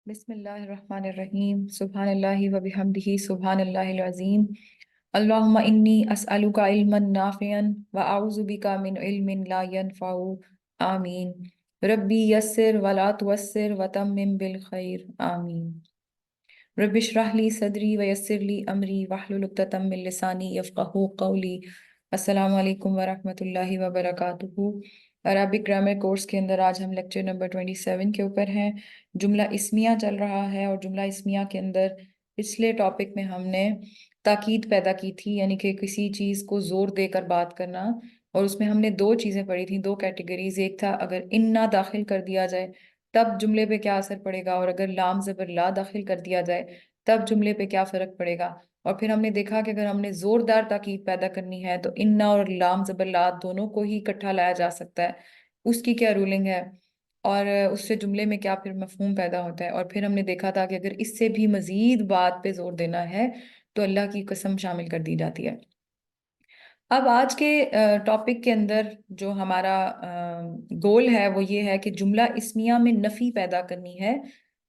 بسم اللہ الرحمن الرحیم سبحان اللہ و بحمدہ سبحان اللہ العظیم اللہم انی اسألک علما نافعا و اعوذ بک من علم لا ينفع آمین ربی یسر ولا تعسر وتمم بالخیر آمین رب اشرح لی صدری ویسر لی امری واحلل عقدۃ من لسانی یفقہوا قولی۔ السلام علیکم ورحمۃ اللہ وبرکاتہ۔ عربک گرامر کورس کے اندر آج ہم لیکچر نمبر 27 کے اوپر ہیں۔ جملہ اسمیہ چل رہا ہے اور جملہ اسمیہ کے اندر پچھلے ٹاپک میں ہم نے تاکید پیدا کی تھی، یعنی کہ کسی چیز کو زور دے کر بات کرنا، اور اس میں ہم نے دو چیزیں پڑھی تھیں، دو کیٹیگریز۔ ایک تھا اگر انا داخل کر دیا جائے تب جملے پہ کیا اثر پڑے گا، اور اگر لام زبر لا داخل کر دیا جائے تب جملے پہ کیا فرق پڑے گا۔ اور پھر ہم نے دیکھا کہ اگر ہم نے زوردار تاکید پیدا کرنی ہے تو انا اور لام زبر لا دونوں کو ہی اکٹھا لایا جا سکتا ہے، اس کی کیا رولنگ ہے، اور اس سے جملے میں کیا پھر مفہوم پیدا ہوتا ہے۔ اور پھر ہم نے دیکھا تھا کہ اگر اس سے بھی مزید بات پہ زور دینا ہے تو اللہ کی قسم شامل کر دی جاتی ہے۔ اب آج کے ٹاپک کے اندر جو ہمارا گول ہے وہ یہ ہے کہ جملہ اسمیہ میں نفی پیدا کرنی ہے،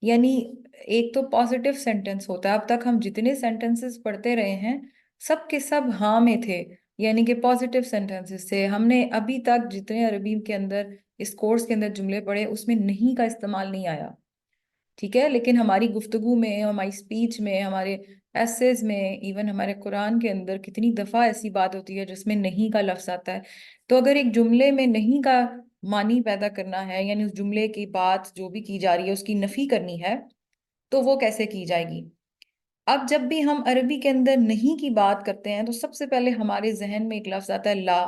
یعنی ایک تو پازیٹیو سینٹنس ہوتا ہے۔ اب تک ہم جتنے سینٹنسز پڑھتے رہے ہیں سب کے سب ہاں میں تھے، یعنی کہ پازیٹیو سینٹنسز تھے۔ ہم نے ابھی تک جتنے عربی کے اندر اس کورس کے اندر جملے پڑھے اس میں نہیں کا استعمال نہیں آیا، ٹھیک ہے، لیکن ہماری گفتگو میں، ہماری اسپیچ میں، ہمارے ایسیز میں، ایون ہمارے قرآن کے اندر کتنی دفعہ ایسی بات ہوتی ہے جس میں نہیں کا لفظ آتا ہے۔ تو اگر ایک جملے میں نہیں کا معنی پیدا کرنا ہے، یعنی اس جملے کی بات جو بھی کی جا رہی ہے اس کی نفی کرنی ہے، تو وہ کیسے کی جائے گی؟ اب جب بھی ہم عربی کے اندر نہیں کی بات کرتے ہیں تو سب سے پہلے ہمارے ذہن میں ایک لفظ آتا ہے لا۔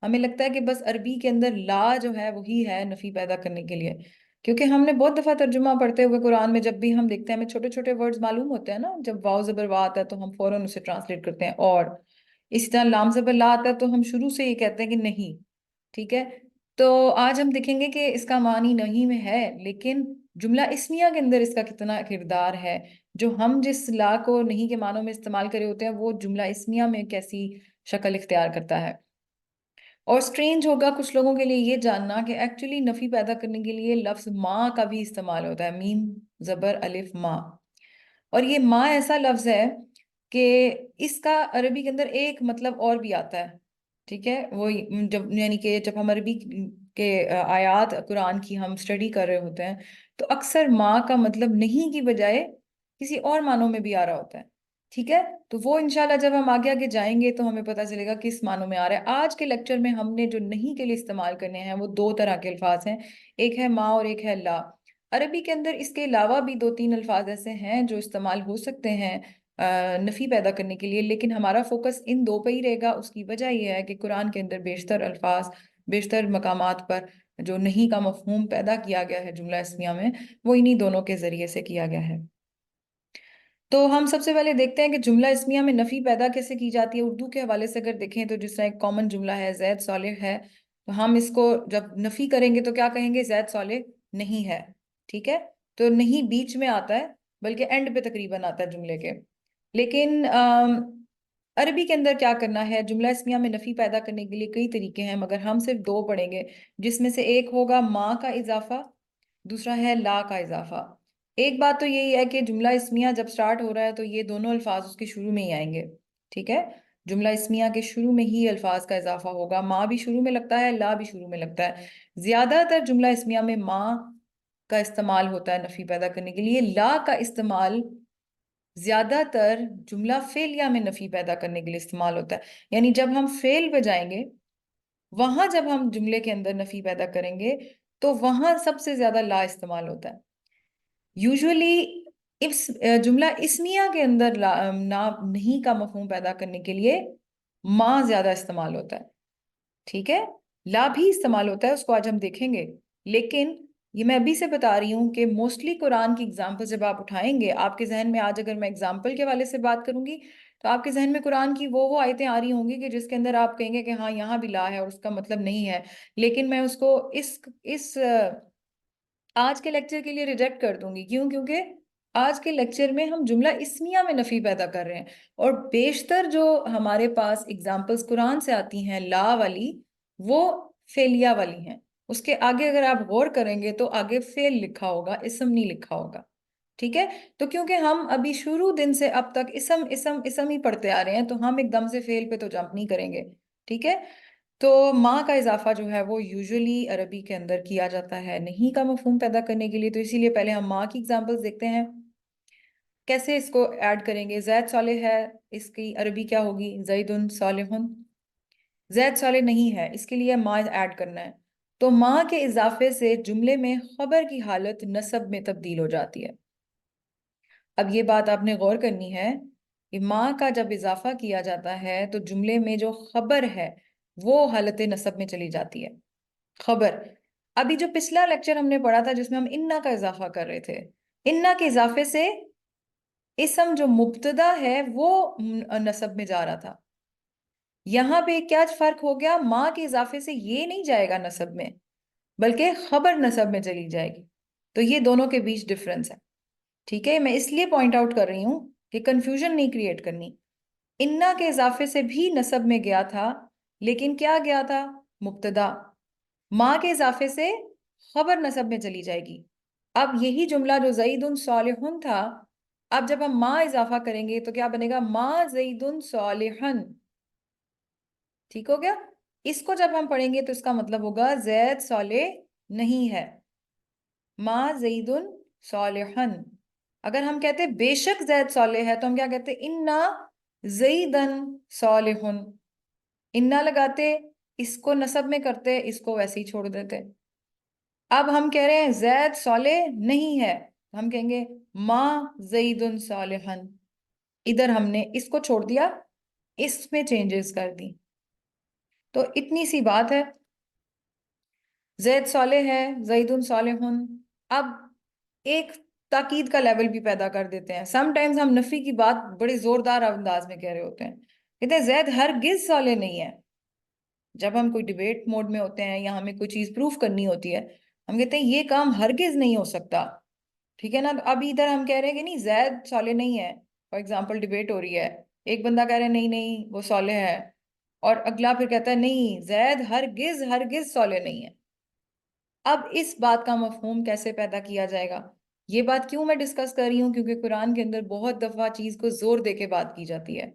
ہمیں لگتا ہے کہ بس عربی کے اندر لا جو ہے وہی ہے نفی پیدا کرنے کے لیے، کیونکہ ہم نے بہت دفعہ ترجمہ پڑھتے ہوئے قرآن میں جب بھی ہم دیکھتے ہیں ہمیں چھوٹے چھوٹے ورڈز معلوم ہوتے ہیں نا، جب واو زبر وا آتا ہے تو ہم فوراً اسے ٹرانسلیٹ کرتے ہیں، اور اسی طرح لام زبر لا آتا ہے تو ہم شروع سے یہ کہتے ہیں کہ نہیں، ٹھیک ہے۔ تو آج ہم دیکھیں گے کہ اس کا معنی نہیں میں ہے، لیکن جملہ اسمیہ کے اندر اس کا کتنا کردار ہے، جو ہم جس لا کو نہیں کے معنوں میں استعمال کرے ہوتے ہیں وہ جملہ اسمیہ میں کیسی شکل اختیار کرتا ہے۔ اور سٹرینج ہوگا کچھ لوگوں کے لیے یہ جاننا کہ ایکچولی نفی پیدا کرنے کے لیے لفظ ماں کا بھی استعمال ہوتا ہے، میم زبر الف ماں۔ اور یہ ماں ایسا لفظ ہے کہ اس کا عربی کے اندر ایک مطلب اور بھی آتا ہے، ٹھیک ہے، وہ جب یعنی کہ جب ہم عربی کے آیات قرآن کی ہم اسٹڈی کر رہے ہوتے ہیں تو اکثر ماں کا مطلب نہیں کی بجائے کسی اور معنوں میں بھی آ رہا ہوتا ہے، ٹھیک ہے۔ تو وہ انشاءاللہ جب ہم آگے آگے جائیں گے تو ہمیں پتہ چلے گا کس معنوں میں آ رہا ہے۔ آج کے لیکچر میں ہم نے جو نہیں کے لیے استعمال کرنے ہیں وہ دو طرح کے الفاظ ہیں، ایک ہے ماں اور ایک ہے لا۔ عربی کے اندر اس کے علاوہ بھی دو تین الفاظ ایسے ہیں جو استعمال ہو سکتے ہیں نفی پیدا کرنے کے لیے، لیکن ہمارا فوکس ان دو پہ ہی رہے گا۔ اس کی وجہ یہ ہے کہ قرآن کے اندر بیشتر الفاظ، بیشتر مقامات پر جو نہیں کا مفہوم پیدا کیا گیا ہے جملہ اسمیہ میں، وہ انہی دونوں کے ذریعے سے کیا گیا ہے۔ تو ہم سب سے پہلے دیکھتے ہیں کہ جملہ اسمیہ میں نفی پیدا کیسے کی جاتی ہے۔ اردو کے حوالے سے اگر دیکھیں تو جس طرح ایک کامن جملہ ہے زید صالح ہے، تو ہم اس کو جب نفی کریں گے تو کیا کہیں گے؟ زید صالح نہیں ہے، ٹھیک ہے۔ تو نہیں بیچ میں آتا ہے بلکہ اینڈ پہ تقریباً آتا ہے جملے کے۔ لیکن عربی کے اندر کیا کرنا ہے، جملہ اسمیہ میں نفی پیدا کرنے کے لیے کئی طریقے ہیں، مگر ہم صرف دو پڑھیں گے، جس میں سے ایک ہوگا ماں کا اضافہ، دوسرا ہے لا کا اضافہ۔ ایک بات تو یہی ہے کہ جملہ اسمیہ جب سٹارٹ ہو رہا ہے تو یہ دونوں الفاظ اس کے شروع میں ہی آئیں گے، ٹھیک ہے۔ جملہ اسمیہ کے شروع میں ہی الفاظ کا اضافہ ہوگا، ماں بھی شروع میں لگتا ہے، لا بھی شروع میں لگتا ہے۔ زیادہ تر جملہ اسمیہ میں ماں کا استعمال ہوتا ہے نفی پیدا کرنے کے لیے، لا کا استعمال زیادہ تر جملہ فعلیہ میں نفی پیدا کرنے کے لیے استعمال ہوتا ہے، یعنی جب ہم فعل پہ جائیں گے وہاں جب ہم جملے کے اندر نفی پیدا کریں گے تو وہاں سب سے زیادہ لا استعمال ہوتا ہے۔ یوزولی اس جملہ اسمیہ کے اندر نہیں کا مفہوم پیدا کرنے کے لیے ماں زیادہ استعمال ہوتا ہے، ٹھیک ہے۔ لا بھی استعمال ہوتا ہے، اس کو آج ہم دیکھیں گے، لیکن یہ میں ابھی سے بتا رہی ہوں کہ موسٹلی قرآن کی اگزامپل جب آپ اٹھائیں گے آپ کے ذہن میں، آج اگر میں اگزامپل کے والے سے بات کروں گی تو آپ کے ذہن میں قرآن کی وہ آیتیں آ رہی ہوں گی کہ جس کے اندر آپ کہیں گے کہ ہاں یہاں بھی لا ہے اور اس کا مطلب نہیں ہے، لیکن میں اس کو اس آج کے لیکچر کے لیے ریجیکٹ کر دوں گی۔ کیوں؟ کیونکہ آج کے لیکچر میں ہم جملہ اسمیہ میں نفی پیدا کر رہے ہیں، اور بیشتر جو ہمارے پاس اگزامپلس قرآن سے آتی ہیں لا والی وہ فعلیہ والی ہیں، اس کے آگے اگر آپ غور کریں گے تو آگے فعل لکھا ہوگا، اسم نہیں لکھا ہوگا، ٹھیک ہے؟ تو کیونکہ ہم ابھی شروع دن سے اب تک اسم اسم اسم ہی پڑھتے آ رہے ہیں، تو ہم ایک دم سے فعل پہ تو جمپ نہیں کریں گے، ٹھیک ہے؟ تو ماں کا اضافہ جو ہے وہ یوزولی عربی کے اندر کیا جاتا ہے نہیں کا مفہوم پیدا کرنے کے لیے، تو اسی لیے پہلے ہم ماں کی اگزامپلز دیکھتے ہیں کیسے اس کو ایڈ کریں گے۔ زید صالح ہے، اس کی عربی کیا ہوگی؟ زید صالح۔ زید صالح نہیں ہے، اس کے لیے ماں ایڈ کرنا ہے، تو ماں کے اضافے سے جملے میں خبر کی حالت نصب میں تبدیل ہو جاتی ہے۔ اب یہ بات آپ نے غور کرنی ہے کہ ماں کا جب اضافہ کیا جاتا ہے تو جملے میں جو خبر ہے وہ حالت نصب میں چلی جاتی ہے۔ خبر، ابھی جو پچھلا لیکچر ہم نے پڑھا تھا جس میں ہم انا کا اضافہ کر رہے تھے، انا کے اضافے سے اسم جو مبتدا ہے وہ نصب میں جا رہا تھا، یہاں پہ کیا فرق ہو گیا؟ ماں کے اضافے سے یہ نہیں جائے گا نصب میں، بلکہ خبر نصب میں چلی جائے گی، تو یہ دونوں کے بیچ ڈفرنس ہے، ٹھیک ہے؟ میں اس لیے پوائنٹ آؤٹ کر رہی ہوں کہ کنفیوژن نہیں کریٹ کرنی۔ انا کے اضافے سے بھی نصب میں گیا تھا، لیکن کیا گیا تھا؟ مبتدا۔ ماں کے اضافے سے خبر نصب میں چلی جائے گی۔ اب یہی جملہ جو زید صالح تھا، اب جب ہم ماں اضافہ کریں گے تو کیا بنے گا؟ ماں زید صالحا، ٹھیک ہو گیا؟ اس کو جب ہم پڑھیں گے تو اس کا مطلب ہوگا زید صالح نہیں ہے، ماں زید صالحا۔ اگر ہم کہتے بے شک زید صالح ہے تو ہم کیا کہتے؟ انا زیدن صالح، انا لگاتے، اس کو نصب میں کرتے، اس کو ویسے ہی چھوڑ دیتے۔ اب ہم کہہ رہے ہیں زید صالح نہیں ہے، ہم کہیں گے ماں زید صالحا، ادھر ہم نے اس کو چھوڑ دیا، اس میں چینجز کر دی۔ تو اتنی سی بات ہے، زید صالح ہے، زید صالح۔ اب ایک تاکید کا لیول بھی پیدا کر دیتے ہیں، سم ٹائمز ہم نفی کی بات بڑے زوردار انداز میں کہہ رہے ہوتے ہیں، کہتے ہیں زید ہرگز صالح نہیں ہے۔ جب ہم کوئی ڈیبیٹ موڈ میں ہوتے ہیں یا ہمیں کوئی چیز پروف کرنی ہوتی ہے، ہم کہتے ہیں یہ کام ہرگز نہیں ہو سکتا، ٹھیک ہے نا؟ تو ابھی ادھر ہم کہہ رہے ہیں کہ نہیں زید صالح نہیں ہے، فار ایگزامپل ڈیبیٹ ہو رہی ہے، ایک بندہ کہہ رہا ہے نہیں نہیں وہ صالح ہے، اور اگلا پھر کہتا ہے نہیں زید ہرگز ہرگز صالح نہیں ہے۔ اب اس بات کا مفہوم کیسے پیدا کیا جائے گا؟ یہ بات کیوں میں ڈسکس کر رہی ہوں؟ کیونکہ قرآن کے اندر بہت دفعہ چیز کو زور دے کے بات کی جاتی ہے،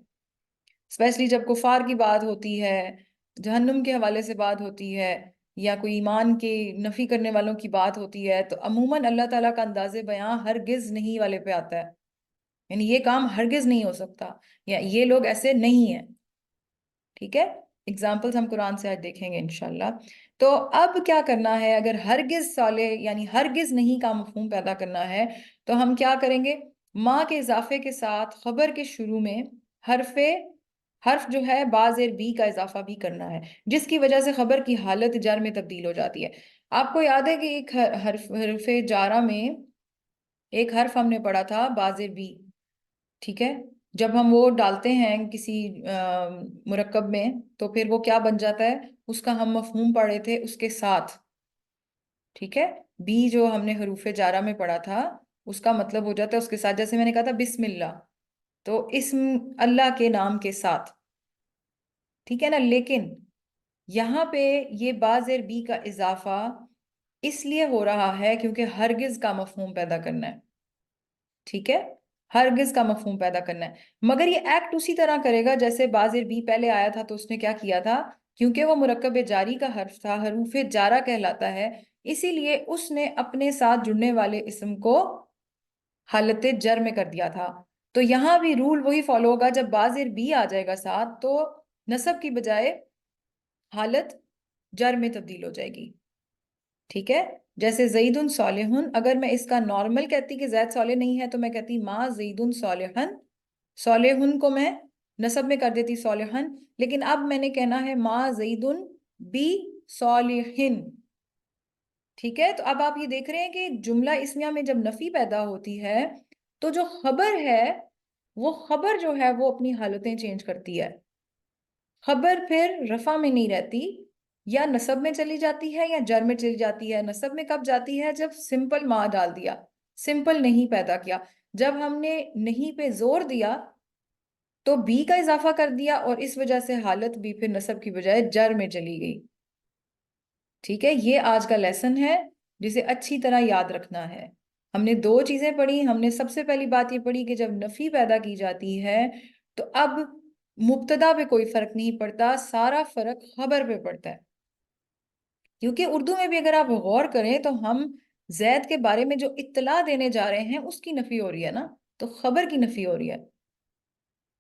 اسپیشلی جب کفار کی بات ہوتی ہے، جہنم کے حوالے سے بات ہوتی ہے، یا کوئی ایمان کے نفی کرنے والوں کی بات ہوتی ہے، تو عموماً اللہ تعالیٰ کا انداز بیاں ہرگز نہیں والے پہ آتا ہے، یعنی یہ کام ہرگز نہیں ہو سکتا، یا یہ لوگ ایسے نہیں ہیں، ٹھیک ہے؟ اگزامپلز ہم قرآن سے آج دیکھیں گے انشاءاللہ۔ تو اب کیا کرنا ہے؟ اگر ہرگز صالح یعنی ہرگز نہیں کا مفہوم پیدا کرنا ہے تو ہم کیا کریں گے؟ ماں کے اضافے کے ساتھ خبر کے شروع میں حرف جو ہے با زیر بی کا اضافہ بھی کرنا ہے، جس کی وجہ سے خبر کی حالت جر میں تبدیل ہو جاتی ہے۔ آپ کو یاد ہے کہ ایک حرف جارہ میں ایک حرف ہم نے پڑھا تھا با زیر بی، ٹھیک ہے؟ جب ہم وہ ڈالتے ہیں کسی مرکب میں تو پھر وہ کیا بن جاتا ہے؟ اس کا ہم مفہوم پڑھے تھے اس کے ساتھ، ٹھیک ہے؟ بی جو ہم نے حروف جارہ میں پڑھا تھا اس کا مطلب ہو جاتا ہے اس کے ساتھ، جیسے میں نے کہا تھا بسم اللہ، تو اسم اللہ کے نام کے ساتھ، ٹھیک ہے نا؟ لیکن یہاں پہ یہ با زیر بی کا اضافہ اس لیے ہو رہا ہے کیونکہ ہرگز کا مفہوم پیدا کرنا ہے، ٹھیک ہے؟ ہرگز کا مفہوم پیدا کرنا ہے، مگر یہ ایکٹ اسی طرح کرے گا جیسے با زیر بی پہلے آیا تھا، تو اس نے کیا کیا تھا؟ کیونکہ وہ مرکب جاری کا حرف تھا، حروف جارہ کہلاتا ہے، اسی لیے اس نے اپنے ساتھ جڑنے والے اسم کو حالت جر میں کر دیا تھا۔ تو یہاں بھی رول وہی فالو ہوگا، جب با زیر بی آ جائے گا ساتھ تو نصب کی بجائے حالت جر میں تبدیل ہو جائے گی، ٹھیک ہے؟ جیسے زید صالح، اگر میں اس کا نارمل کہتی کہ زید صالح نہیں ہے تو میں کہتی ماں زید صالحا، صالح کو میں نصب میں کر دیتی صالحا، لیکن اب میں نے کہنا ہے ماں زید بی صالحن، ٹھیک ہے؟ تو اب آپ یہ دیکھ رہے ہیں کہ جملہ اسمیہ میں جب نفی پیدا ہوتی ہے تو جو خبر ہے وہ خبر جو ہے وہ اپنی حالتیں چینج کرتی ہے، خبر پھر رفع میں نہیں رہتی، یا نصب میں چلی جاتی ہے یا جر میں چلی جاتی ہے۔ نصب میں کب جاتی ہے؟ جب سمپل ماں ڈال دیا، سمپل نہیں پیدا کیا، جب ہم نے نہیں پہ زور دیا تو بی کا اضافہ کر دیا، اور اس وجہ سے حالت بھی پھر نصب کی بجائے جر میں چلی گئی، ٹھیک ہے، یہ آج کا لیسن ہے جسے اچھی طرح یاد رکھنا ہے. ہم نے دو چیزیں پڑھی. ہم نے سب سے پہلی بات یہ پڑھی کہ جب نفی پیدا کی جاتی ہے تو اب مبتدا پہ کوئی فرق نہیں پڑتا، سارا فرق خبر پہ پڑتا ہے. کیونکہ اردو میں بھی اگر آپ غور کریں تو ہم زید کے بارے میں جو اطلاع دینے جا رہے ہیں اس کی نفی ہو رہی ہے نا، تو خبر کی نفی ہو رہی ہے،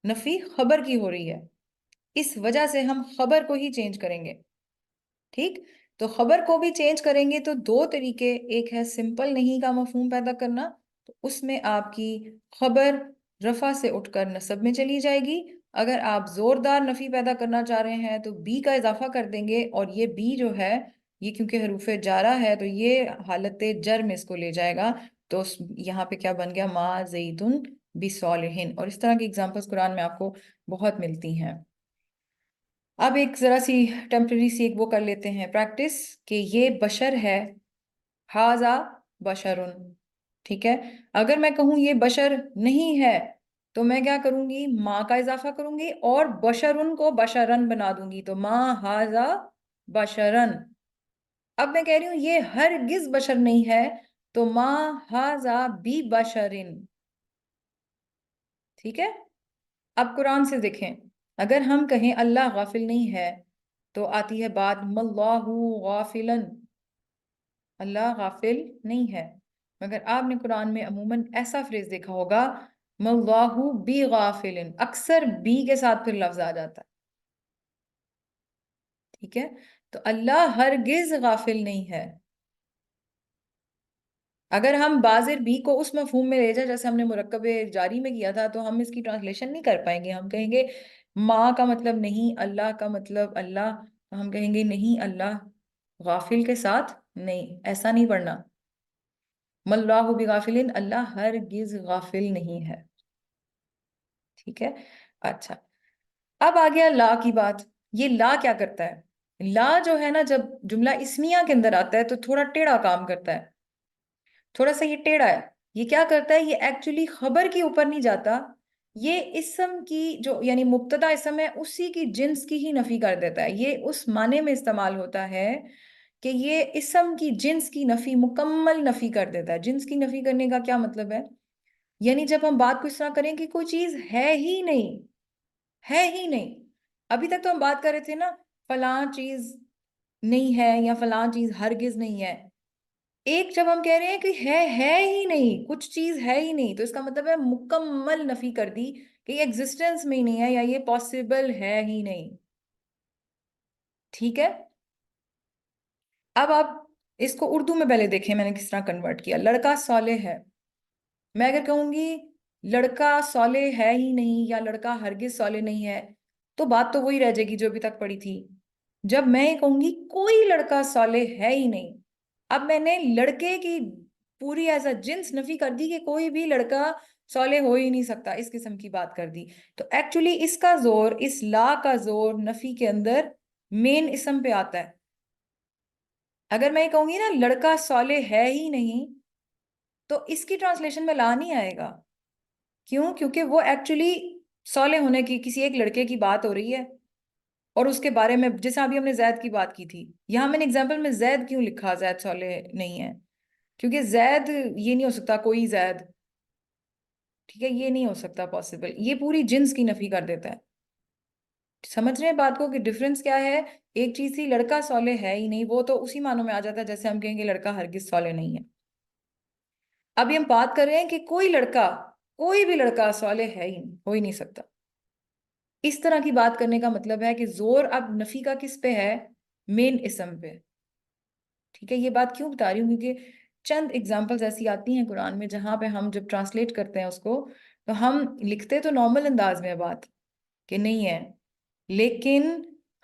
نفی خبر کی ہو رہی ہے. اس وجہ سے ہم خبر کو ہی چینج کریں گے. ٹھیک، تو خبر کو بھی چینج کریں گے تو دو طریقے. ایک ہے سمپل نہیں کا مفہوم پیدا کرنا، تو اس میں آپ کی خبر رفع سے اٹھ کر نصب میں چلی جائے گی. اگر آپ زوردار نفی پیدا کرنا چاہ رہے ہیں تو بی کا اضافہ کر دیں گے، اور یہ بی جو ہے یہ کیونکہ حروف جارہ ہے تو یہ حالت جر میں اس کو لے جائے گا. تو یہاں پہ کیا بن گیا؟ ما زیدن بصالحین. اور اس طرح کی اگزامپلس قرآن میں آپ کو بہت ملتی ہیں. اب ایک ذرا سی ٹیمپرری سی ایک وہ کر لیتے ہیں پریکٹس کہ یہ بشر ہے، ہاذا بشرن. ٹھیک ہے، اگر میں کہوں یہ بشر نہیں ہے تو میں کیا کروں گی؟ ماں کا اضافہ کروں گی اور بشرن کو بشرن بنا دوں گی، تو ما ہاذا بشرن. اب میں کہہ رہی ہوں یہ ہرگز بشر نہیں ہے، تو ما ہاذا بی بشرن. ٹھیک ہے، اب قرآن سے دیکھیں. اگر ہم کہیں اللہ غافل نہیں ہے تو آتی ہے بات مَاللَّهُ غافلن، اللہ غافل نہیں ہے. مگر آپ نے قرآن میں عموماً ایسا فریز دیکھا ہوگا مَاللَّهُ بِغَافِلٍ، اکثر بی کے ساتھ پھر لفظ آ جاتا ہے. ٹھیک ہے، تو اللہ ہرگز غافل نہیں ہے. اگر ہم بازر بھی کو اس مفہوم میں لے جائیں جیسے ہم نے مرکب جاری میں کیا تھا تو ہم اس کی ٹرانسلیشن نہیں کر پائیں گے. ہم کہیں گے ماں کا مطلب نہیں، اللہ کا مطلب اللہ. ہم کہیں گے نہیں، اللہ غافل کے ساتھ نہیں، ایسا نہیں پڑھنا. مَاللَّهُ بِغَافِلٍ، اللہ ہرگز غافل نہیں ہے. ٹھیک ہے، اچھا اب آ گیا لا کی بات. یہ لا کیا کرتا ہے؟ لا جو ہے نا جب جملہ اسمیہ کے اندر آتا ہے تو تھوڑا ٹیڑھا کام کرتا ہے، تھوڑا سا یہ ٹیڑھا ہے. یہ کیا کرتا ہے؟ یہ ایکچولی خبر کے اوپر نہیں جاتا، یہ اسم کی جو یعنی مبتدا اسم ہے اسی کی جنس کی ہی نفی کر دیتا ہے. یہ اس معنی میں استعمال ہوتا ہے کہ یہ اسم کی جنس کی نفی، مکمل نفی کر دیتا ہے. جنس کی نفی کرنے کا کیا مطلب ہے؟ یعنی جب ہم بات کو اس طرح کریں کہ کوئی چیز ہے ہی نہیں، ہے ہی نہیں. ابھی تک تو ہم بات کر رہے تھے نا فلاں چیز نہیں ہے یا فلاں چیز ہرگز نہیں ہے. ایک جب ہم کہہ رہے ہیں کہ ہے ہی نہیں، کچھ چیز ہے ہی نہیں، تو اس کا مطلب ہے مکمل نفی کر دی کہ یہ ایگزسٹنس میں ہی نہیں ہے یا یہ پاسبل ہے ہی نہیں. ٹھیک ہے، اب آپ اس کو اردو میں پہلے دیکھیں میں نے کس طرح کنورٹ کیا. لڑکا صالح ہے، میں اگر کہوں گی لڑکا صالح ہے ہی نہیں یا لڑکا ہرگز صالح نہیں ہے تو بات تو وہی رہ جائے گی جو ابھی تک پڑھی تھی. جب میں یہ کہوں گی کوئی لڑکا صالح ہے ہی نہیں، اب میں نے لڑکے کی پوری ایز اے جنس نفی کر دی کہ کوئی بھی لڑکا صالح ہو ہی نہیں سکتا، اس قسم کی بات کر دی. تو ایکچولی اس کا زور، اس لا کا زور نفی کے اندر مین اسم پہ آتا ہے. اگر میں یہ کہوں گی نا لڑکا صالح ہے ہی نہیں تو اس کی ٹرانسلیشن میں لا نہیں آئے گا. کیوں؟ کیونکہ وہ ایکچولی صالح ہونے کی کسی ایک لڑکے کی بات ہو رہی ہے اور اس کے بارے میں، جیسے ابھی ہم نے زید کی بات کی تھی، یہاں میں نے اگزامپل میں زید کیوں لکھا زید صالح نہیں ہے؟ کیونکہ زید یہ نہیں ہو سکتا کوئی زید. ٹھیک ہے، یہ نہیں ہو سکتا پاسبل، یہ پوری جنس کی نفی کر دیتا ہے. سمجھ رہے ہیں بات کو کہ ڈفرنس کیا ہے؟ ایک چیز تھی لڑکا صالح ہے ہی نہیں، وہ تو اسی معنوں میں آ جاتا ہے جیسے ہم کہیں گے لڑکا ہرگز صالح نہیں ہے. ابھی ہم بات کر رہے ہیں کہ کوئی لڑکا، کوئی بھی لڑکا صالح ہے ہی نہیں، ہو ہی نہیں سکتا. اس طرح کی بات کرنے کا مطلب ہے کہ زور اب نفی کا کس پہ ہے؟ مین اسم پہ. ٹھیک ہے، یہ بات کیوں بتا رہی ہوں کیونکہ چند اگزامپلز ایسی آتی ہیں قرآن میں جہاں پہ ہم جب ٹرانسلیٹ کرتے ہیں اس کو تو ہم لکھتے تو نارمل انداز میں بات کہ نہیں ہے، لیکن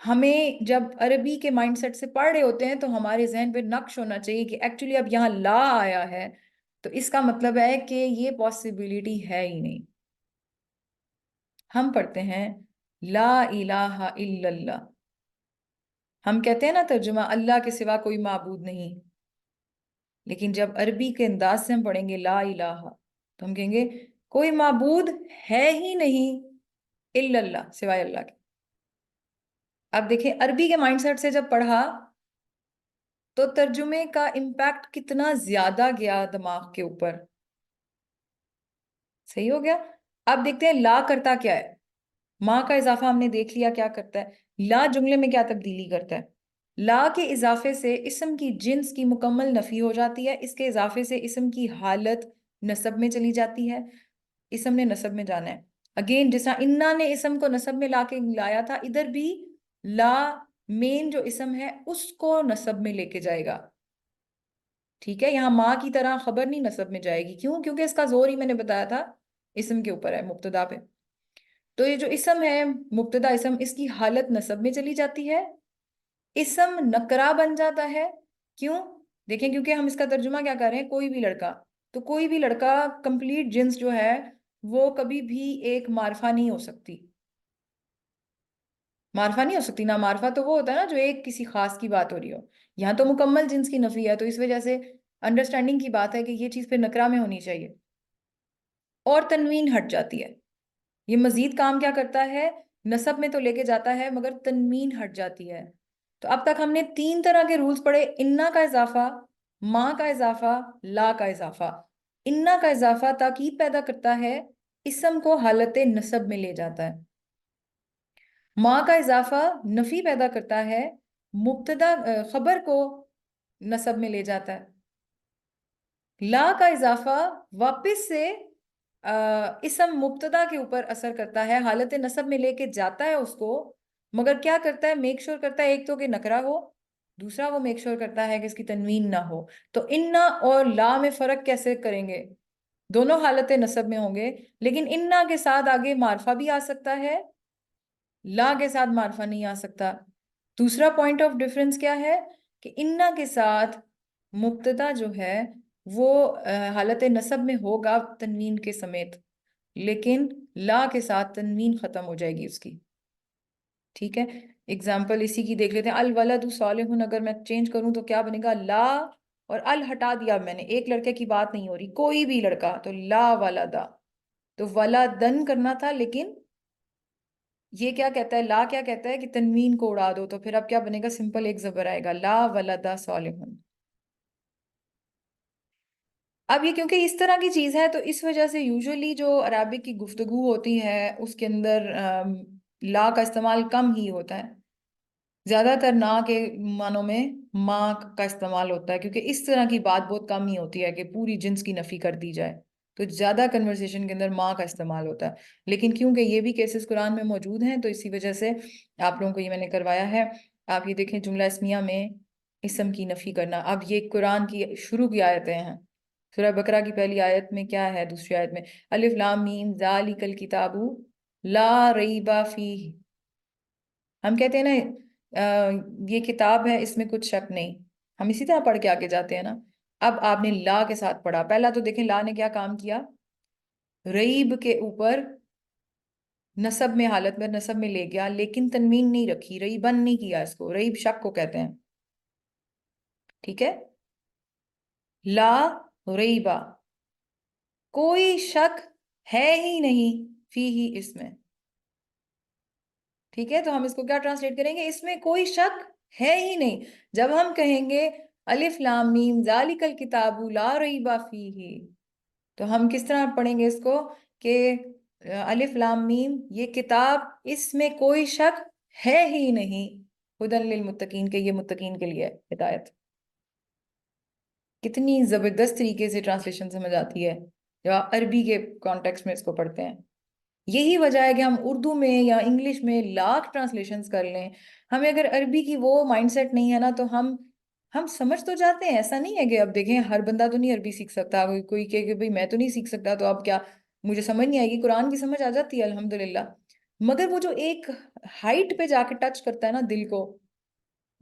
ہمیں جب عربی کے مائنڈ سیٹ سے پڑھ رہے ہوتے ہیں تو ہمارے ذہن پہ نقش ہونا چاہیے کہ ایکچولی اب یہاں لا آیا ہے تو اس کا مطلب ہے کہ یہ پاسبلٹی ہے ہی نہیں. ہم پڑھتے ہیں لا الہ الا اللہ، ہم کہتے ہیں نا ترجمہ اللہ کے سوا کوئی معبود نہیں، لیکن جب عربی کے انداز سے ہم پڑھیں گے لا الہ تو ہم کہیں گے کوئی معبود ہے ہی نہیں الا اللہ، سوائے اللہ کے. اب دیکھیں عربی کے مائنڈ سیٹ سے جب پڑھا تو ترجمے کا امپیکٹ کتنا زیادہ گیا دماغ کے اوپر. صحیح ہو گیا. اب دیکھتے ہیں لا کرتا کیا ہے. ماں کا اضافہ ہم نے دیکھ لیا کیا کرتا ہے. لا جملے میں کیا تبدیلی کرتا ہے. لا کے اضافے سے اسم کی جنس کی مکمل نفی ہو جاتی ہے. اس کے اضافے سے اسم کی حالت نسب میں چلی جاتی ہے. اسم نے نسب میں جانا ہے. اگین جس طرح انا نے اسم کو نسب میں لا کے لایا تھا, ادھر بھی لا مین جو اسم ہے اس کو نسب میں لے کے جائے گا. ٹھیک ہے, یہاں ماں کی طرح خبر نہیں نسب میں جائے گی. کیوں؟ کیونکہ اس کا زور ہی میں نے بتایا تھا اسم کے اوپر ہے, مبتدا پہ. تو یہ جو اسم ہے مبتدا اسم, اس کی حالت نسب میں چلی جاتی ہے. اسم نکرہ بن جاتا ہے. کیوں؟ دیکھیں کیونکہ ہم اس کا ترجمہ کیا کر رہے ہیں, کوئی بھی لڑکا. تو کوئی بھی لڑکا کمپلیٹ جنس جو ہے وہ کبھی بھی ایک معرفہ نہیں ہو سکتی. معرفہ نہیں ہو سکتی. نا معرفہ تو وہ ہوتا ہے نا جو ایک کسی خاص کی بات ہو رہی ہو. یہاں تو مکمل جنس کی نفی ہے, تو اس وجہ سے انڈرسٹینڈنگ کی بات ہے کہ یہ چیز پھر نکرہ میں ہونی چاہیے. اور تنوین ہٹ جاتی ہے. یہ مزید کام کیا کرتا ہے, نسب میں تو لے کے جاتا ہے مگر تنوین ہٹ جاتی ہے. تو اب تک ہم نے 3 طرح کے رولز پڑھے. انا کا اضافہ, ماں کا اضافہ, لا کا اضافہ. انا کا اضافہ تاکید پیدا کرتا ہے, اسم کو حالت نسب میں لے جاتا ہے. ماں کا اضافہ نفی پیدا کرتا ہے, مبتدا خبر کو نسب میں لے جاتا ہے. لا کا اضافہ واپس سے اسم مبتدا کے اوپر اثر کرتا ہے, حالت نسب میں لے کے جاتا ہے اس کو, مگر کیا کرتا ہے, میک شور کرتا ہے ایک تو کہ نکرہ ہو, دوسرا وہ میک شور کرتا ہے کہ اس کی تنوین نہ ہو. تو انا اور لا میں فرق کیسے کریں گے؟ دونوں حالت نسب میں ہوں گے, لیکن انا کے ساتھ آگے معرفہ بھی آ سکتا ہے, لا کے ساتھ معرفہ نہیں آ سکتا. دوسرا پوائنٹ آف ڈیفرنس کیا ہے کہ انا کے ساتھ مبتدا جو ہے وہ حالت نسب میں ہوگا تنوین کے سمیت, لیکن لا کے ساتھ تنوین ختم ہو جائے گی اس کی. ٹھیک ہے, اگزامپل اسی کی دیکھ لیتے ہیں. الولد صالح, اگر میں چینج کروں تو کیا بنے گا, لا اور ال ہٹا دیا میں نے, ایک لڑکے کی بات نہیں ہو رہی, کوئی بھی لڑکا, تو لا ولدا. تو ولدن کرنا تھا, لیکن یہ کیا کہتا ہے, لا کیا کہتا ہے کہ تنوین کو اڑا دو. تو پھر اب کیا بنے گا, سمپل ایک زبر آئے گا, لا ولدا صالح. اب یہ کیونکہ اس طرح کی چیز ہے تو اس وجہ سے یوزولی جو عربک کی گفتگو ہوتی ہے اس کے اندر لا کا استعمال کم ہی ہوتا ہے. زیادہ تر نا کے معنوں میں ماں کا استعمال ہوتا ہے, کیونکہ اس طرح کی بات بہت کم ہی ہوتی ہے کہ پوری جنس کی نفی کر دی جائے. تو زیادہ کنورسیشن کے اندر ماں کا استعمال ہوتا ہے. لیکن کیونکہ یہ بھی کیسز قرآن میں موجود ہیں تو اسی وجہ سے آپ لوگوں کو یہ میں نے کروایا ہے. آپ یہ دیکھیں جملہ اسمیہ میں اسم کی نفی کرنا. اب یہ قرآن کی شروع کی آیتیں ہیں. سورہ بقرہ کی پہلی آیت میں کیا ہے, دوسری آیت میں الف لام میم ذالک الکتاب لا ریب فیہ. ہم کہتے ہیں نا یہ کتاب ہے اس میں کچھ شک نہیں, ہم اسی طرح پڑھ کے آگے جاتے ہیں نا. اب آپ نے لا کے ساتھ پڑھا, پہلا تو دیکھیں لا نے کیا کام کیا, ریب کے اوپر نسب میں, حالت میں نسب میں لے گیا, لیکن تنوین نہیں رکھی, ریبن نہیں کیا اس کو. ریب شک کو کہتے ہیں. ٹھیک ہے, لا ریبا, کوئی شک ہے ہی نہیں, فی ہی اس میں. ٹھیک ہے, تو ہم اس کو کیا ٹرانسلیٹ کریں گے, اس میں کوئی شک ہے ہی نہیں. جب ہم کہیں گے الف لام میم ذالک الکتاب لا ریب فیہ, تو ہم کس طرح پڑھیں گے اس کو کہ الف لام میم یہ کتاب, اس میں کوئی شک ہے ہی نہیں, ہدی للمتقین, کے یہ متقین کے لیے ہدایت. کتنی زبردست طریقے سے ٹرانسلیشن سمجھ آتی ہے جب آپ عربی کے کانٹیکسٹ میں اس کو پڑھتے ہیں. یہی وجہ ہے کہ ہم اردو میں یا انگلش میں لاکھ ٹرانسلیشنز کر لیں, ہمیں اگر عربی کی وہ مائنڈ سیٹ نہیں ہے نا تو ہم سمجھ تو جاتے ہیں. ایسا نہیں ہے کہ اب دیکھیں ہر بندہ تو نہیں عربی سیکھ سکتا, کوئی کہ بھئی میں تو نہیں سیکھ سکتا تو اب کیا مجھے سمجھ نہیں آئے گی. قرآن کی سمجھ آ جاتی ہے الحمدللہ, مگر وہ جو ایک ہائٹ پہ جا کے ٹچ کرتا ہے نا دل کو,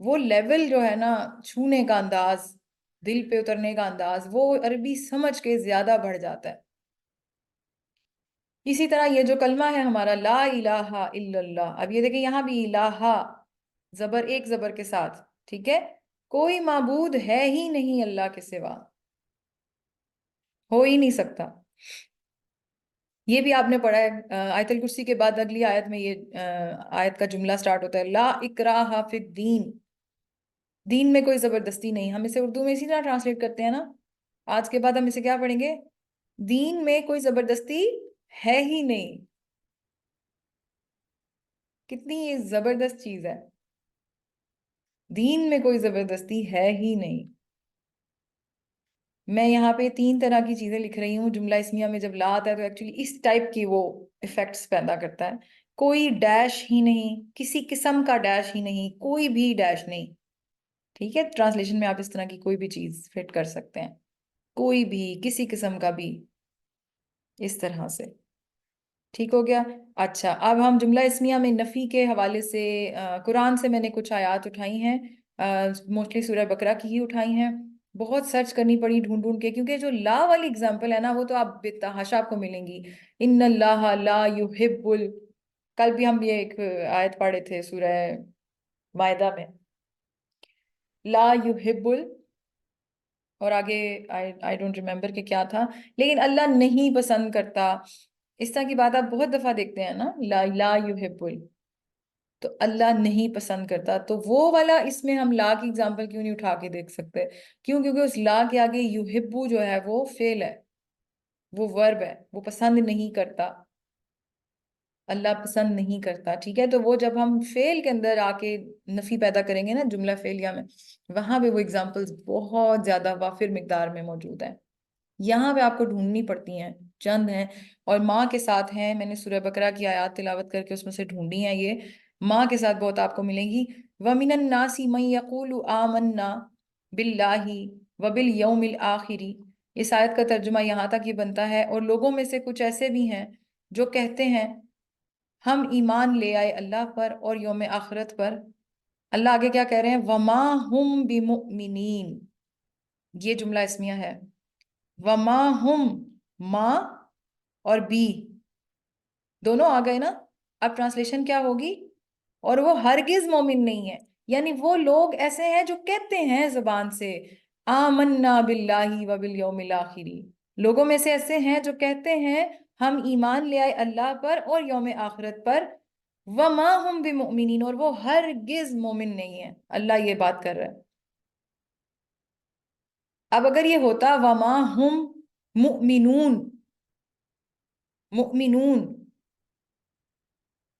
وہ لیول جو ہے نا چھونے کا انداز, دل پہ اترنے کا انداز, وہ عربی سمجھ کے زیادہ بڑھ جاتا ہے. اسی طرح یہ جو کلمہ ہے ہمارا لا الہ الا اللہ, اب یہ دیکھیں یہاں بھی الہ زبر, ایک زبر کے ساتھ. ٹھیک ہے, کوئی معبود ہے ہی نہیں اللہ کے سوا, ہو ہی نہیں سکتا. یہ بھی آپ نے پڑھا ہے آیت الکرسی کے بعد اگلی آیت میں یہ آیت کا جملہ سٹارٹ ہوتا ہے لا اکراہ فی الدین. دین میں کوئی زبردستی نہیں. ہم اسے اردو میں اسی طرح ٹرانسلیٹ کرتے ہیں نا. آج کے بعد ہم اسے کیا پڑھیں گے؟ دین میں کوئی زبردستی ہے ہی نہیں. کتنی یہ زبردست چیز ہے. دین میں کوئی زبردستی ہے ہی نہیں. میں یہاں پہ 3 طرح کی چیزیں لکھ رہی ہوں. جملہ اسمیہ میں جب لا آتا ہے تو ایکچولی اس ٹائپ کی وہ ایفیکٹس پیدا کرتا ہے. کوئی ڈیش ہی نہیں، کسی قسم کا ڈیش ہی نہیں، کوئی بھی ڈیش نہیں. ٹھیک ہے، ٹرانسلیشن میں آپ اس طرح کی کوئی بھی چیز فٹ کر سکتے ہیں. کوئی بھی، کسی قسم کا بھی، اس طرح سے. ٹھیک ہو گیا. اچھا، اب ہم جملہ اسمیہ میں نفی کے حوالے سے قرآن سے میں نے کچھ آیات اٹھائی ہیں. موسٹلی سورہ بقرہ کی ہی اٹھائی ہیں. بہت سرچ کرنی پڑی ڈھونڈ ڈھونڈ کے، کیونکہ جو لا والی اگزامپل ہے نا وہ تو آپ بتحاشا آپ کو ملیں گی. ان اللہ لا یحب کل بھی ہم یہ ایک آیت پڑھے تھے سورہ مائدہ میں، لا یحب اور آگے I don't remember کہ کیا تھا، لیکن اللہ نہیں پسند کرتا. اس طرح کی بات آپ بہت دفعہ دیکھتے ہیں نا، لا یحب، تو اللہ نہیں پسند کرتا. تو وہ والا اس میں ہم لا کی اگزامپل کیوں نہیں اٹھا کے دیکھ سکتے؟ کیوں؟ کیونکہ اس لا کے آگے یحبو جو ہے وہ فعل ہے، وہ ورب ہے، وہ پسند نہیں کرتا. اللہ پسند نہیں کرتا. ٹھیک ہے، تو وہ جب ہم فعل کے اندر آ کے نفی پیدا کریں گے نا جملہ فعلیہ میں، وہاں پہ وہ اگزامپلز بہت زیادہ وافر مقدار میں موجود ہیں. یہاں پہ آپ کو ڈھونڈنی پڑتی ہیں، چند ہیں اور ماں کے ساتھ ہیں. میں نے سورہ بقرہ کی آیات تلاوت کر کے اس میں سے ڈھونڈی ہیں. یہ ماں کے ساتھ بہت آپ کو ملیں گی. وَمِنَ النَّاسِ مَن يَقُولُ آمَنَّا بِاللَّهِ وَبِالْيَوْمِ الْآخِرِ. اس آیت کا ترجمہ یہاں تک یہ بنتا ہے، اور لوگوں میں سے کچھ ایسے بھی ہیں جو کہتے ہیں ہم ایمان لے آئے اللہ پر اور یوم آخرت پر. اللہ آگے کیا کہہ رہے ہیں؟ وَمَا هُم بِمُؤْمِنِينَ. یہ جملہ اسمیہ ہے. وما ہم، ماں اور بی دونوں آ گئے نا. اب ٹرانسلیشن کیا ہوگی؟ اور وہ ہرگز مومن نہیں ہے. یعنی وہ لوگ ایسے ہیں جو کہتے ہیں زبان سے آمنا باللہ وبالیوم الآخر. لوگوں میں سے ایسے ہیں جو کہتے ہیں ہم ایمان لے آئے اللہ پر اور یوم آخرت پر. وما ہم بمؤمنین، اور وہ ہرگز مومن نہیں ہے. اللہ یہ بات کر رہا ہے. اب اگر یہ ہوتا وما ہم مؤمنون، مؤمنون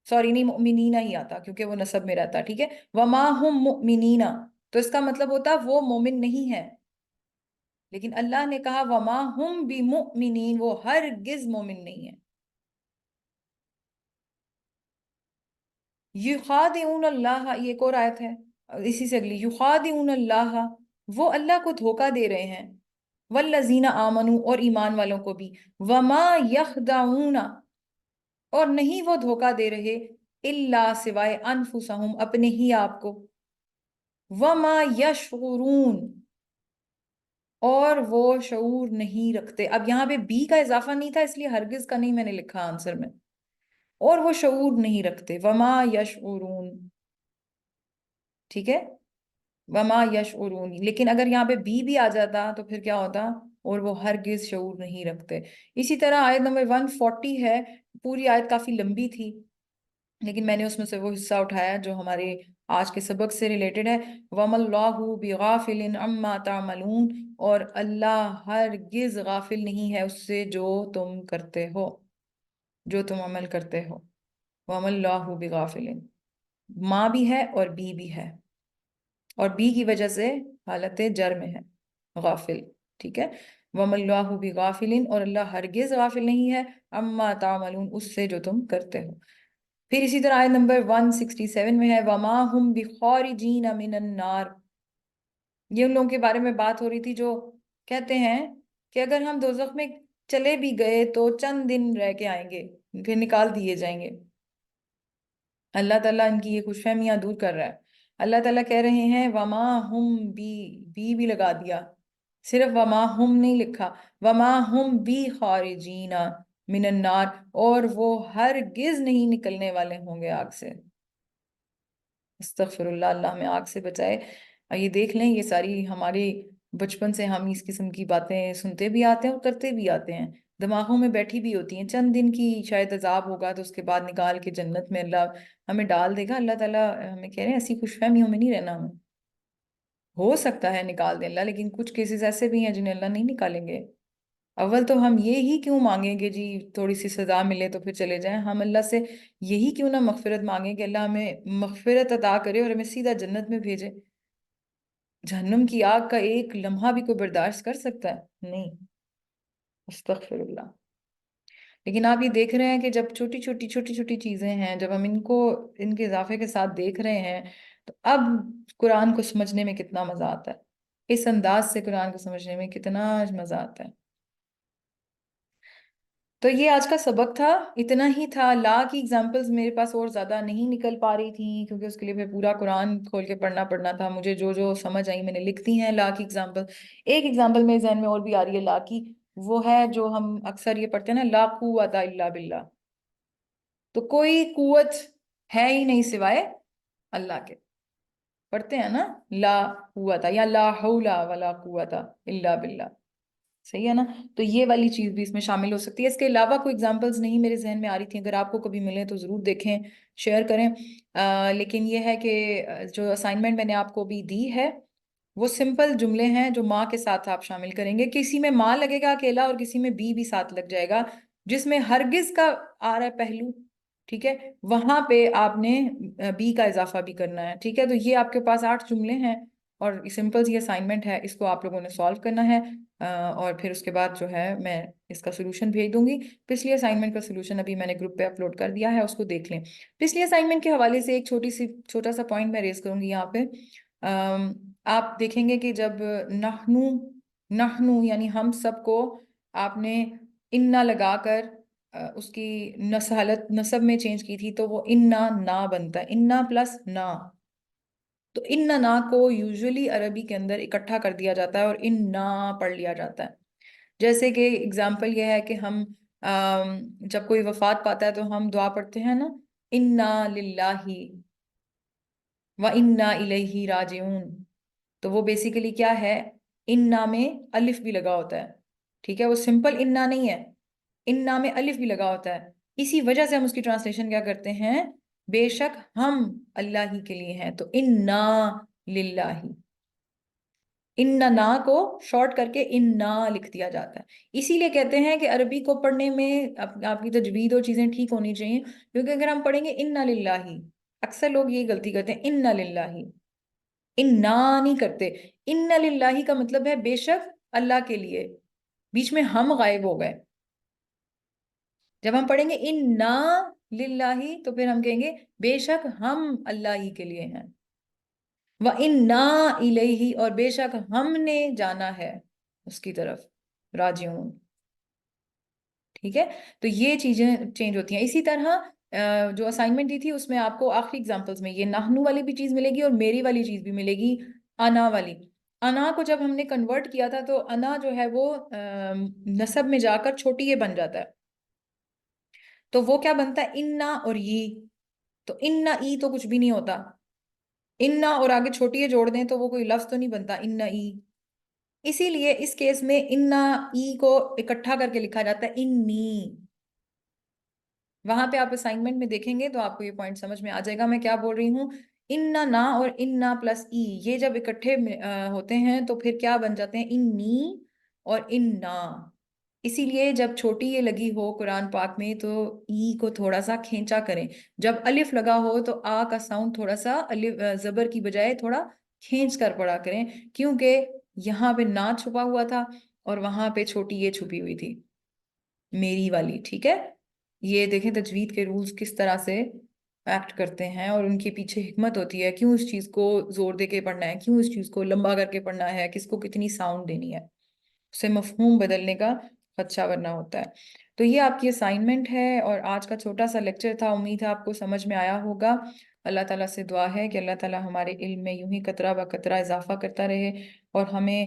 سوری نہیں، مؤمنین ہی آتا کیونکہ وہ نسب میں رہتا. ٹھیک ہے، وما ہم مؤمنین، تو اس کا مطلب ہوتا وہ مومن نہیں ہے. لیکن اللہ نے کہا وما ہم بمؤمنین، وہ ہرگز مومن نہیں ہے. یخادعون اللہ، یہ ایک اور آیت ہے اسی سے اگلی. یخادعون اللہ، وہ اللہ کو دھوکہ دے رہے ہیں. والذین آمنوا، اور ایمان والوں کو بھی. وما یخدعون، اور نہیں وہ دھوکہ دے رہے الا سوائے انفسہم، اپنے ہی آپ کو. وما یشعرون، اور وہ شعور نہیں رکھتے. اب یہاں پہ بی کا اضافہ نہیں تھا اس لیے ہرگز کا نہیں میں نے لکھا آنسر میں. اور وہ شعور نہیں رکھتے، وما یشعرون. ٹھیک ہے، وما یشعرون. لیکن اگر یہاں پہ بھی آ جاتا تو پھر کیا ہوتا؟ اور وہ ہرگز شعور نہیں رکھتے. اسی طرح آیت نمبر 140 ہے. پوری آیت کافی لمبی تھی لیکن میں نے اس میں سے وہ حصہ اٹھایا جو ہمارے آج کے سبق سے ریلیٹڈ ہے. وَمَا اللَّهُ بِغَافِلٍ عَمَّا تَعْمَلُونَ، اور اللہ ہرگز غافل نہیں ہے اس سے جو تم کرتے ہو، جو تم عمل کرتے ہو. وَمَا اللَّهُ بِغَافِلٍ، ماں بھی ہے اور بھی ہے، اور بی کی وجہ سے حالت جر میں ہے غافل. ٹھیک ہے، وَمَا اللَّهُ بِغَافِلٍ، اور اللہ ہرگز غافل نہیں ہے عَمَّا تَعْمَلُونَ، اس سے جو تم کرتے ہو. پھر اسی طرح آیت نمبر 167 میں ہے وَمَا هُمْ بِخَارِجِينَ مِنَ النَّارِ. یہ ان لوگوں کے بارے میں بات ہو رہی تھی جو کہتے ہیں کہ اگر ہم دوزخ میں چلے بھی گئے تو چند دن رہ کے آئیں گے، پھر نکال دیے جائیں گے. اللہ تعالیٰ ان کی یہ خوش فہمیاں دور کر رہا ہے. اللہ تعالیٰ کہہ رہے ہیں وما ہم بھی لگا دیا، صرف وما ہم نہیں لکھا. وما ہم بی خارجین من النار، اور وہ ہرگز نہیں نکلنے والے ہوں گے آگ سے. استغفر اللہ، اللہ ہمیں آگ سے بچائے. یہ دیکھ لیں، یہ ساری ہماری بچپن سے ہم اس قسم کی باتیں سنتے بھی آتے ہیں اور کرتے بھی آتے ہیں، دماغوں میں بیٹھی بھی ہوتی ہیں. چند دن کی شاید عذاب ہوگا تو اس کے بعد نکال کے جنت میں اللہ ہمیں ڈال دے گا. اللہ تعالیٰ ہمیں کہہ رہے ہیں ایسی خوش فہمیوں میں نہیں رہنا ہمیں. ہو سکتا ہے نکال دیں اللہ، لیکن کچھ کیسز ایسے بھی ہیں جنہیں اللہ نہیں نکالیں گے۔ اول تو ہم یہی کیوں مانگیں کہ جی تھوڑی سی سزا ملے تو پھر چلے جائیں، ہم اللہ سے یہی کیوں نہ مغفرت مانگیں کہ اللہ ہمیں مغفرت عطا کرے اور ہمیں سیدھا جنت میں بھیجے۔ جہنم کی آگ کا ایک لمحہ بھی کوئی برداشت کر سکتا ہے؟ نہیں، استغفر اللہ۔ لیکن آپ یہ دیکھ رہے ہیں کہ جب چھوٹی چھوٹی چھوٹی چھوٹی چیزیں ہیں، جب ہم ان کو ان کے اضافے کے ساتھ دیکھ رہے ہیں، تو اب قرآن کو سمجھنے میں کتنا مزہ آتا ہے، اس انداز سے قرآن کو سمجھنے میں کتنا مزہ آتا ہے۔ تو یہ آج کا سبق تھا، اتنا ہی تھا۔ لا کی اگزامپلز میرے پاس اور زیادہ نہیں نکل پا رہی تھیں، کیونکہ اس کے لیے پھر پورا قرآن کھول کے پڑھنا تھا مجھے۔ جو جو سمجھ آئی میں نے لکھ دی ہیں لا کی اگزامپل۔ ایک اگزامپل میرے ذہن میں اور بھی آ رہی ہے لا کی، وہ ہے جو ہم اکثر یہ پڑھتے ہیں نا، لا قوت الا باللہ۔ تو کوئی قوت ہے ہی نہیں سوائے اللہ کے، پڑھتے ہیں نا لا قوت یا لا حول ولا قوت الا باللہ، صحیح ہے نا؟ تو یہ والی چیز بھی اس میں شامل ہو سکتی ہے۔ اس کے علاوہ کوئی اگزامپلز نہیں میرے ذہن میں آ رہی تھیں، اگر آپ کو کبھی ملیں تو ضرور دیکھیں، شیئر کریں۔ لیکن یہ ہے کہ جو اسائنمنٹ میں نے آپ کو بھی دی ہے وہ سمپل جملے ہیں جو ماں کے ساتھ آپ شامل کریں گے۔ کسی میں ماں لگے گا اکیلا اور کسی میں بی بھی ساتھ لگ جائے گا، جس میں ہرگز کا آ رہا ہے پہلو، ٹھیک ہے، وہاں پہ آپ نے بی کا اضافہ بھی کرنا ہے، ٹھیک ہے۔ تو یہ آپ کے پاس 8 جملے ہیں اور سمپل سی اسائنمنٹ ہے، اس کو آپ لوگوں نے سالو کرنا ہے، اور پھر اس کے بعد جو ہے میں اس کا سولوشن بھیج دوں گی۔ پچھلی اسائنمنٹ کا سولوشن ابھی میں نے گروپ پہ اپلوڈ کر دیا ہے، اس کو دیکھ لیں۔ پچھلی اسائنمنٹ کے حوالے سے ایک چھوٹا سا پوائنٹ میں ریز کروں گی یہاں پہ۔ آپ دیکھیں گے کہ جب نحنو یعنی ہم سب کو آپ نے اننا لگا کر اس کی نسب میں چینج کی تھی، تو وہ اننا نا بنتا ہے، اننا پلس نا۔ تو اننا نا کو یوزولی عربی کے اندر اکٹھا کر دیا جاتا ہے اور اننا پڑھ لیا جاتا ہے۔ جیسے کہ اگزامپل یہ ہے کہ ہم جب کوئی وفات پاتا ہے تو ہم دعا پڑھتے ہیں نا، انا للہ وَإِنَّا إِلَيْهِ رَاجِعُونَ۔ تو وہ بیسیکلی کیا ہے، اننا میں الف بھی لگا ہوتا ہے، ٹھیک ہے، وہ سمپل اننا نہیں ہے، اننا میں الف بھی لگا ہوتا ہے۔ اسی وجہ سے ہم اس کی ٹرانسلیشن کیا کرتے ہیں، بے شک ہم اللہ ہی کے لیے ہیں، تو اننا للہ، اننا کو شارٹ کر کے اننا لکھ دیا جاتا ہے۔ اسی لیے کہتے ہیں کہ عربی کو پڑھنے میں آپ کی تجوید اور چیزیں ٹھیک ہونی چاہیے، کیونکہ اگر ہم پڑھیں گے اننا للہ، اکثر لوگ یہ غلطی کرتے ہیں، اننا للہ، اننا نہیں کرتے۔ اننا للہ کا مطلب ہے بے شک اللہ کے لیے، بیچ میں ہم غائب ہو گئے۔ جب ہم پڑھیں گے اننا للہ تو پھر ہم کہیں گے بے شک ہم اللہ ہی کے لیے ہیں، وَإِنَّا إِلَيْهِ، اور بے شک ہم نے جانا ہے اس کی طرف، راجعون، ٹھیک ہے۔ تو یہ چیزیں چینج ہوتی ہیں۔ اسی طرح جو اسائنمنٹ دی تھی اس میں آپ کو آخری اگزامپلز میں یہ نحنو والی بھی چیز ملے گی اور میری والی چیز بھی ملے گی، انا والی۔ انا کو جب ہم نے کنورٹ کیا تھا تو انا جو ہے وہ نسب میں جا کر چھوٹی یہ بن جاتا ہے، تو وہ کیا بنتا ہے، اننا اور یہ، تو اننا ای تو کچھ بھی نہیں ہوتا، اننا اور آگے چھوٹی یہ جوڑ دیں تو وہ کوئی لفظ تو نہیں بنتا اننا ای۔ اسی لیے اس کیس میں اننا ای کو اکٹھا کر کے لکھا جاتا ہے انی۔ وہاں پہ آپ اسائنمنٹ میں دیکھیں گے تو آپ کو یہ پوائنٹ سمجھ میں آ جائے گا میں کیا بول رہی ہوں۔ اننا نا اور اننا پلس ای یہ جب اکٹھے ہوتے ہیں تو پھر کیا بن جاتے ہیں، انی اور اننا۔ اسی لیے جب چھوٹی یہ لگی ہو قرآن پاک میں تو ای کو تھوڑا سا کھینچا کریں، جب الف لگا ہو تو آ کا ساؤنڈ تھوڑا سا زبر کی بجائے تھوڑا کھینچ کر پڑا کریں، کیونکہ یہاں پہ نا چھپا ہوا تھا اور وہاں پہ چھوٹی یہ چھپی ہوئی تھی، میری والی، ٹھیک ہے۔ یہ دیکھیں تجوید کے رولز کس طرح سے ایکٹ کرتے ہیں اور ان کے پیچھے حکمت ہوتی ہے، کیوں اس چیز کو زور دے کے پڑھنا ہے، کیوں اس چیز کو لمبا کر کے پڑھنا ہے، کس کو کتنی ساؤنڈ دینی ہے، اسے مفہوم بدلنے کا خدشہ ورنا ہوتا ہے۔ تو یہ آپ کی اسائنمنٹ ہے اور آج کا چھوٹا سا لیکچر تھا، امید ہے آپ کو سمجھ میں آیا ہوگا۔ اللہ تعالیٰ سے دعا ہے کہ اللہ تعالیٰ ہمارے علم میں یوں ہی قطرہ بہ قطرہ اضافہ کرتا رہے اور ہمیں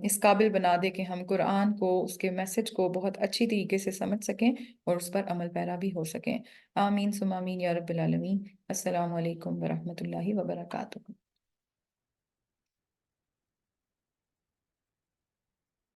اس قابل بنا دے کہ ہم قرآن کو، اس کے میسج کو بہت اچھی طریقے سے سمجھ سکیں اور اس پر عمل پیرا بھی ہو سکیں۔ آمین ثم آمین یا رب العالمین۔ السلام علیکم ورحمۃ اللہ وبرکاتہ۔